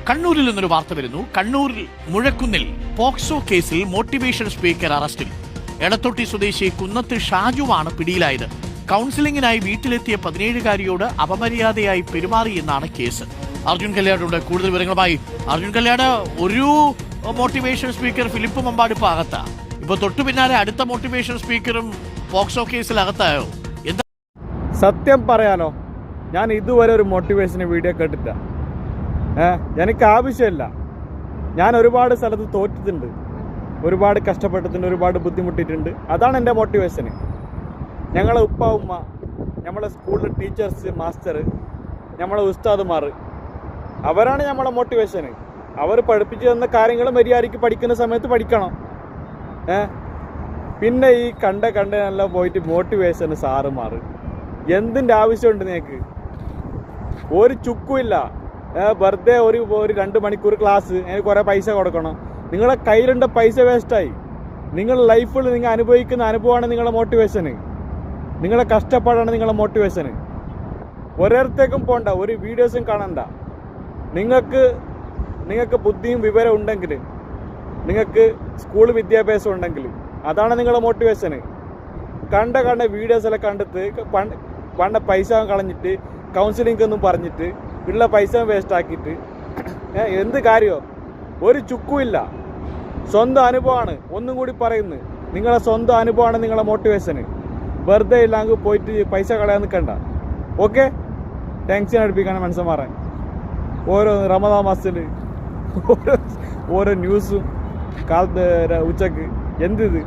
കണ്ണൂരിൽ നിന്നൊരു വാർത്ത വരുന്നു. കണ്ണൂരിൽ മുഴക്കുന്നിൽ പോക്സോ കേസിൽ മോട്ടിവേഷൻ സ്പീക്കർ അറസ്റ്റിൽ. എടത്തൊട്ടി സ്വദേശി കുന്നത്ത് ഷാജുവാണ് പിടിയിലായത്. കൗൺസിലിംഗിനായി വീട്ടിലെത്തിയ 17-കാരിയോട് അപമര്യാദയായി പെരുമാറിയെന്നാണ് കേസ്. അർജുൻ കല്യാടുണ്ട് കൂടുതൽ വിവരങ്ങളുമായി. അർജുൻ കല്യാട്, ഒരു മോട്ടിവേഷൻ സ്പീക്കർ ഫിലിപ്പ് മമ്പാട് ഇപ്പൊ അകത്താ. ഇപ്പൊ തൊട്ടു പിന്നാലെ അടുത്ത മോട്ടിവേഷൻ സ്പീക്കറും പോക്സോ കേസിൽ അകത്തായോ? എന്താ സത്യം പറയാനോ, ഞാൻ ഇതുവരെ ഒരു മോട്ടിവേഷൻ വീഡിയോ കേട്ടില്ല. എനിക്ക് ആവശ്യമില്ല. ഞാൻ ഒരുപാട് സ്ഥലത്ത് തോറ്റിട്ടുണ്ട്, ഒരുപാട് കഷ്ടപ്പെട്ടിട്ടുണ്ട്, ഒരുപാട് ബുദ്ധിമുട്ടിയിട്ടുണ്ട്. അതാണ് എൻ്റെ മോട്ടിവേഷന്. ഞങ്ങളെ ഉപ്പ ഉമ്മ, നമ്മളെ സ്കൂളിലെ ടീച്ചേഴ്സ്, മാസ്റ്റർ, നമ്മളെ ഉസ്താദുമാർ, അവരാണ് നമ്മളെ മോട്ടിവേഷന്. അവർ പഠിപ്പിച്ചു തന്ന കാര്യങ്ങൾ മര്യാദയ്ക്ക് പഠിക്കുന്ന സമയത്ത് പഠിക്കണം. പിന്നെ ഈ കണ്ട പോയിട്ട് മോട്ടിവേഷന് സാറുമാർ, എന്തിൻ്റെ ആവശ്യമുണ്ട് നിങ്ങൾക്ക്? ഒരു ചുക്കുമില്ല. വെറുതെ ഒരു 2 മണിക്കൂർ ക്ലാസ്, എനിക്ക് കുറേ പൈസ കൊടുക്കണം. നിങ്ങളെ കയ്യിലുണ്ട പൈസ വേസ്റ്റായി. നിങ്ങളുടെ ലൈഫിൽ നിങ്ങൾ അനുഭവിക്കുന്ന അനുഭവമാണ് നിങ്ങളുടെ മോട്ടിവേഷന്. നിങ്ങളെ കഷ്ടപ്പാടാണ് നിങ്ങളുടെ മോട്ടിവേഷന്. ഓരോരുത്തേക്കും പോകണ്ട, ഒരു വീഡിയോസും കാണണ്ട. നിങ്ങൾക്ക് ബുദ്ധിയും വിവരം ഉണ്ടെങ്കിൽ, നിങ്ങൾക്ക് സ്കൂൾ വിദ്യാഭ്യാസം ഉണ്ടെങ്കിൽ, അതാണ് നിങ്ങളുടെ മോട്ടിവേഷന്. കണ്ട വീഡിയോസെല്ലാം കണ്ടിട്ട് പണ്ട പൈസ കളഞ്ഞിട്ട് കൗൺസിലിംഗ് ഒന്നും പറഞ്ഞിട്ട് ഉള്ള പൈസ വേസ്റ്റ് ആക്കിയിട്ട് എന്ത് കാര്യമോ? ഒരു ചുക്കുമില്ല. സ്വന്തം അനുഭവമാണ്. ഒന്നും കൂടി പറയുന്നു, നിങ്ങളെ സ്വന്തം അനുഭവമാണ് നിങ്ങളെ മോട്ടിവേഷന്. വെറുതെ ഇല്ലെങ്കിൽ പോയിട്ട് പൈസ കളയാൻ നിൽക്കണ്ട. ഓക്കെ, ടെൻഷൻ അടുപ്പിക്കാണ് മനുഷ്യന്മാരെ. ഓരോ റമദാൻ മാസത്തിൽ ഓരോ ന്യൂസും കാലത്ത് ഉച്ചക്ക് എന്തിത്